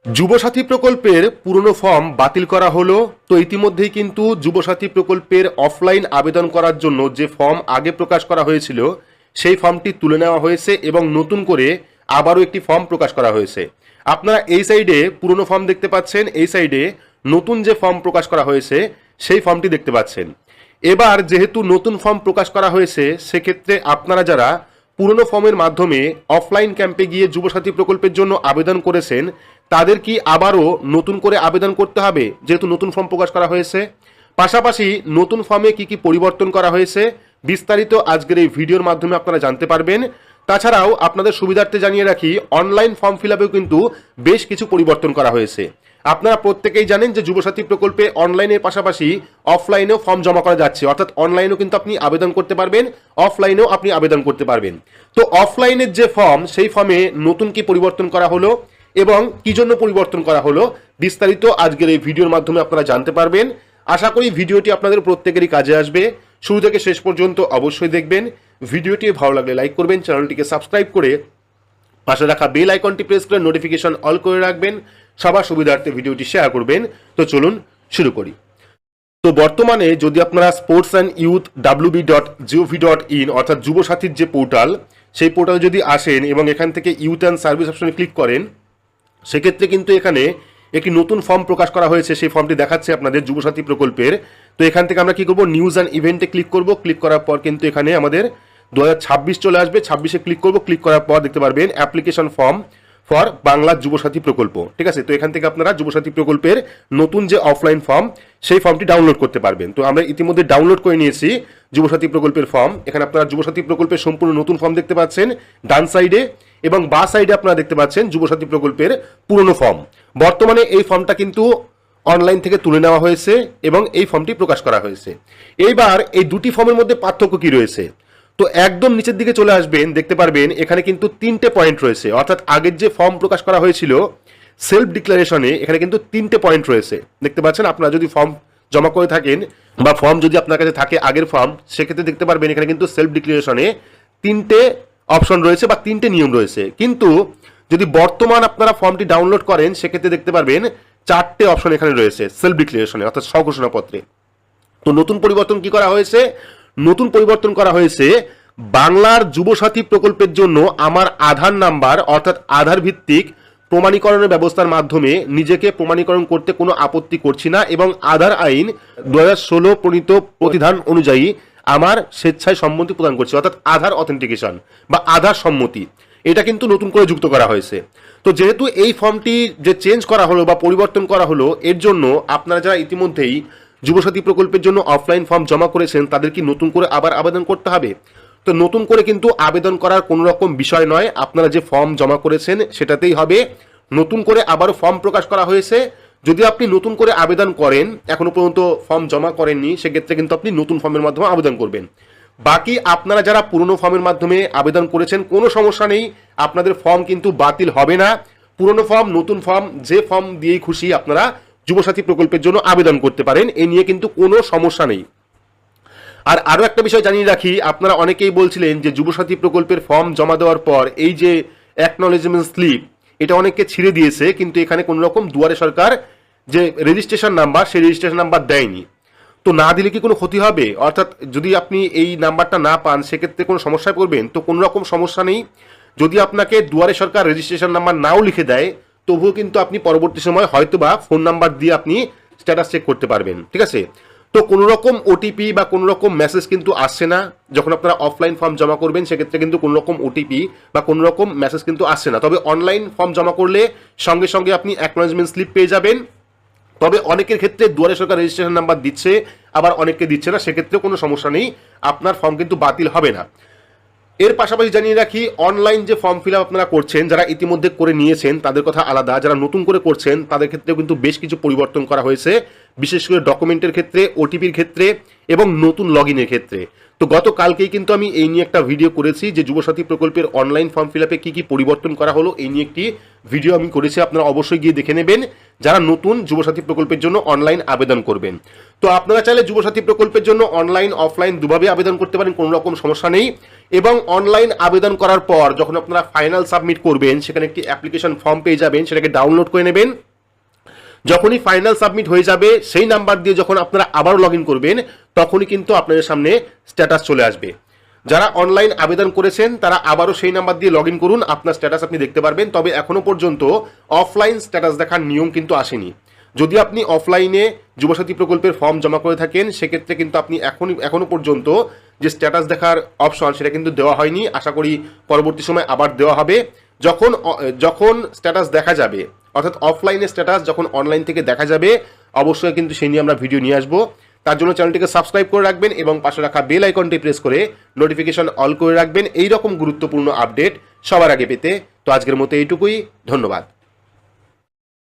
যুবসাথী প্রকল্পের পুরনো ফর্ম বাতিল করা হলো। তো ইতিমধ্যেই কিন্তু যুবসাথী প্রকল্পের অফলাইন আবেদন করার জন্য যে ফর্ম আগে প্রকাশ করা হয়েছিল সেই ফর্মটি তুলে নেওয়া হয়েছে এবং নতুন করে আবারও একটি ফর্ম প্রকাশ করা হয়েছে। আপনারা এই সাইডে পুরনো ফর্ম দেখতে পাচ্ছেন, এই সাইডে নতুন যে ফর্ম প্রকাশ করা হয়েছে সেই ফর্মটি দেখতে পাচ্ছেন। এবার যেহেতু নতুন ফর্ম প্রকাশ করা হয়েছে, সেক্ষেত্রে আপনারা যারা পুরনো ফর্মের মাধ্যমে অফলাইন ক্যাম্পে গিয়ে যুবসাথী প্রকল্পের জন্য আবেদন করেছেন তাদের কি আবারও নতুন করে আবেদন করতে হবে, যেহেতু নতুন ফর্ম প্রকাশ করা হয়েছে? পাশাপাশি নতুন ফর্মে কি কি পরিবর্তন করা হয়েছে বিস্তারিত আজকের এই ভিডিওর মাধ্যমে আপনারা জানতে পারবেন। তাছাড়াও আপনাদের সুবিধার্থে জানিয়ে রাখি, অনলাইন ফর্ম ফিল আপেও কিন্তু বেশ কিছু পরিবর্তন করা হয়েছে। আপনারা প্রত্যেকেই জানেন যে যুবসাথী প্রকল্পে অনলাইনের পাশাপাশি অফলাইনেও ফর্ম জমা করা যাচ্ছে, অর্থাৎ অনলাইনেও কিন্তু আপনি আবেদন করতে পারবেন, অফলাইনেও আপনি আবেদন করতে পারবেন। তো অফলাইনের যে ফর্ম সেই ফর্মে নতুন কি পরিবর্তন করা হলো এবং কি জন্য পরিবর্তন করা হলো বিস্তারিত আজকের এই ভিডিওর মাধ্যমে আপনারা জানতে পারবেন। আশা করি ভিডিওটি আপনাদের প্রত্যেকেরই কাজে আসবে। শুরু থেকে শেষ পর্যন্ত অবশ্যই দেখবেন। ভিডিওটি ভালো লাগলে লাইক করবেন, চ্যানেলটিকে সাবস্ক্রাইব করে পাশে রাখা বেল আইকনটি প্রেস করে নোটিফিকেশন অল করে রাখবেন, সবার সুবিধার্থে ভিডিওটি শেয়ার করবেন। তো চলুন শুরু করি। তো বর্তমানে যদি আপনারা স্পোর্টস অ্যান্ড ইউথ wb.gov.in অর্থাৎ যুবসাথীর যে পোর্টাল, সেই পোর্টালে যদি আসেন এবং এখান থেকে ইউথ অ্যান্ড সার্ভিস অপশনে ক্লিক করেন, সেক্ষেত্রে কিন্তু এখানে একটি নতুন ফর্ম প্রকাশ করা হয়েছে। সেই ফর্মটি দেখাচ্ছে আপনাদের যুবসাথী প্রকল্পের। তো এখান থেকে আমরা কি করব, নিউজ অ্যান্ড ইভেন্টে ক্লিক করব। ক্লিক করার পর কিন্তু এখানে আমাদের 2026 চলে আসবে। 26-এ ক্লিক করব। ক্লিক করার পর দেখতে পারবেন application form for Bangla Yuvasathi প্রকল্প। ঠিক আছে, তো এখান থেকে আপনারা যুবসাথী প্রকল্পের নতুন যে অফলাইন ফর্ম সেই ফর্মটি ডাউনলোড করতে পারবেন। তো আমরা ইতিমধ্যে ডাউনলোড করে নিয়েছি যুবসাথী প্রকল্পের ফর্ম। এখানে আপনারা যুবসাথী প্রকল্পের সম্পূর্ণ নতুন ফর্ম দেখতে পাচ্ছেন ডান সাইডে, এবং বা সাইডে আপনারা দেখতে পাচ্ছেন যুবসাথী প্রকল্পের পুরনো ফর্ম। বর্তমানে এই ফর্মটা কিন্তু অনলাইন থেকে তুলে নেওয়া হয়েছে এবং এই ফর্মটি প্রকাশ করা হয়েছে। এইবার এই দুটি ফর্মের মধ্যে পার্থক্য কি রয়েছে? তো একদম নিচের দিকে চলে আসবেন, দেখতে পারবেন এখানে কিন্তু 3টে পয়েন্ট রয়েছে। অর্থাৎ আগের যে ফর্ম প্রকাশ করা হয়েছিল সেলফ ডিক্লারেশনে, এখানে কিন্তু 3টে পয়েন্ট রয়েছে। দেখতে পাচ্ছেন, আপনারা যদি ফর্ম জমা করে থাকেন বা ফর্ম যদি আপনার কাছে থাকে আগের ফর্ম, সেক্ষেত্রে দেখতে পারবেন এখানে কিন্তু সেলফ ডিক্লারেশনে 3টে অপশন রয়েছে বা 3টে নিয়ম রয়েছে। কিন্তু যদি বর্তমান আপনারা ফর্মটি ডাউনলোড করেন, সেক্ষেত্রে দেখতে পারবেন 4টে অপশন এখানে রয়েছে সেলফ ডিক্লারেশনে অর্থাৎ স্বঘোষণাপত্রে। তো নতুন পরিবর্তন কি করা হয়েছে? নতুন পরিবর্তন করা হয়েছে, বাংলার যুবসাথী প্রকল্পের জন্য আমার আধার নাম্বার অর্থাৎ আধার ভিত্তিক প্রমাণীকরণের ব্যবস্থার মাধ্যমে নিজেকে প্রমাণীকরণ করতে কোনো আপত্তি করছি না, এবং আধার আইন 2016 প্রণীত প্রতিধান অনুযায়ী আমার স্বেচ্ছায় সম্মতি প্রদান করছি, অর্থাৎ আধার অথেন্টিকেশন বা আধার সম্মতি, এটা কিন্তু নতুন করে যুক্ত করা হয়েছে। তো যেহেতু এই ফর্মটি যে চেঞ্জ করা হলো বা পরিবর্তন করা হলো, এর জন্য আপনারা যারা ইতিমধ্যেই যুবসাথী প্রকল্পের জন্য অফলাইন ফর্ম জমা করেছেন তাদের কি নতুন করে আবার আবেদন করতে হবে? তো নতুন করে কিন্তু আবেদন করার কোনো রকম বিষয় নয়, আপনারা যে ফর্ম জমা করেছেন সেটাতেই হবে। নতুন করে আবারও ফর্ম প্রকাশ করা হয়েছে। যদি আপনি নতুন করে আবেদন করেন, এখনো পর্যন্ত ফর্ম জমা করেননি, সেক্ষেত্রে কিন্তু আপনি নতুন ফর্মের মাধ্যমে আবেদন করবেন। বাকি আপনারা যারা পুরনো ফর্মের মাধ্যমে আবেদন করেছেন কোনো সমস্যা নেই, আপনাদের ফর্ম কিন্তু বাতিল হবে না। পুরনো ফর্ম নতুন ফর্ম যে ফর্ম দিয়েই খুশি আপনারা যুবসাথী প্রকল্পের জন্য আবেদন করতে পারেন, এ নিয়ে কিন্তু কোনো সমস্যা নেই। আর আরও একটা বিষয় জানিয়ে রাখি, আপনারা অনেকেই বলছিলেন যে যুবসাথী প্রকল্পের ফর্ম জমা দেওয়ার পর এই যে অ্যাকনলেজমেন্ট স্লিপ, এটা অনেককে ছিঁড়ে দিয়েছে, কিন্তু এখানে কোনো রকম দুয়ারে সরকার যে রেজিস্ট্রেশন নাম্বার সেই রেজিস্ট্রেশন নাম্বার দেয়নি। তো না দিলে কি কোনো ক্ষতি হবে? অর্থাৎ যদি আপনি এই নাম্বারটা না পান সেক্ষেত্রে কোনো সমস্যায় পড়বেন? তো কোনো রকম সমস্যা নেই। যদি আপনাকে দুয়ারে সরকার রেজিস্ট্রেশন নাম্বার নাও লিখে দেয়, তবুও কিন্তু আপনি পরবর্তী সময় হয়তোবা ফোন নাম্বার দিয়ে আপনি স্ট্যাটাস চেক করতে পারবেন। ঠিক আছে, তো কোনো রকম ওটিপি বা কোনো রকম মেসেজ কিন্তু আসছে না। যখন আপনারা অফলাইন ফর্ম জমা করবেন সেক্ষেত্রে কিন্তু কোনো রকম ওটিপি বা কোনো রকম মেসেজ কিন্তু আসছে না। তবে অনলাইন ফর্ম জমা করলে সঙ্গে সঙ্গে আপনি অ্যাকনলেজমেন্ট স্লিপ পেয়ে যাবেন। তবে অনেকের ক্ষেত্রে দুয়ারে সরকার রেজিস্ট্রেশন নাম্বার দিচ্ছে, আবার অনেককে দিচ্ছে না, সেক্ষেত্রে কোনো সমস্যা নেই, আপনার ফর্ম কিন্তু বাতিল হবে না। এর পাশাপাশি জানিয়ে রাখি, অনলাইন যে ফর্ম ফিল আপ আপনারা করছেন, যারা ইতিমধ্যে করে নিয়েছেন তাদের কথা আলাদা, যারা নতুন করে করছেন তাদের ক্ষেত্রেও কিন্তু বেশ কিছু পরিবর্তন করা হয়েছে, বিশেষ করে ডকুমেন্টের ক্ষেত্রে, ওটিপির ক্ষেত্রে এবং নতুন লগ ইনের ক্ষেত্রে। তো গতকালকেই কিন্তু আমি এই নিয়ে একটা ভিডিও করেছি যে যুবসাথী প্রকল্পের অনলাইন ফর্ম ফিল আপে কী কী পরিবর্তন করা হলো, এই নিয়ে একটি ভিডিও আমি করেছি, আপনারা অবশ্যই গিয়ে দেখে নেবেন যারা নতুন যুবসাথী প্রকল্পের জন্য অনলাইন আবেদন করবেন। তো আপনারা চাইলে যুবসাথী প্রকল্পের জন্য অনলাইন অফলাইন দুভাবে আবেদন করতে পারেন, কোনো রকম সমস্যা নেই। এবং অনলাইন আবেদন করার পর যখন আপনারা ফাইনাল সাবমিট করবেন সেখানে একটি অ্যাপ্লিকেশন ফর্ম পেয়ে যাবেন, সেটাকে ডাউনলোড করে নেবেন। যখনই ফাইনাল সাবমিট হয়ে যাবে সেই নাম্বার দিয়ে যখন আপনারা আবার লগ ইন করবেন তখনই কিন্তু আপনাদের সামনে স্ট্যাটাস চলে আসবে। যারা অনলাইন আবেদন করেছেন তারা আবারও সেই নাম্বার দিয়ে লগ ইন করুন, আপনার স্ট্যাটাস আপনি দেখতে পারবেন। তবে এখনো পর্যন্ত অফলাইন স্ট্যাটাস দেখার নিয়ম কিন্তু আসেনি। যদি আপনি অফলাইনে যুবসাথী প্রকল্পের ফর্ম জমা করে থাকেন সেক্ষেত্রে কিন্তু আপনি এখনো পর্যন্ত যে স্ট্যাটাস দেখার অপশন সেটা কিন্তু দেওয়া হয়নি। আশা করি পরবর্তী সময় আবার দেওয়া হবে। যখন স্ট্যাটাস দেখা যাবে, অর্থাৎ অফলাইনে স্ট্যাটাস যখন অনলাইন থেকে দেখা যাবে, অবশ্যই কিন্তু সেই নিয়ে আমরা ভিডিও নিয়ে আসবো। তার জন্য চ্যানেলটিকে সাবস্ক্রাইব করে রাখবেন এবং পাশে রাখা বেল আইকনটি প্রেস করে নোটিফিকেশন অল করে রাখবেন এই রকম গুরুত্বপূর্ণ আপডেট সবার আগে পেতে। তো আজকের মতো এইটুকুই, ধন্যবাদ।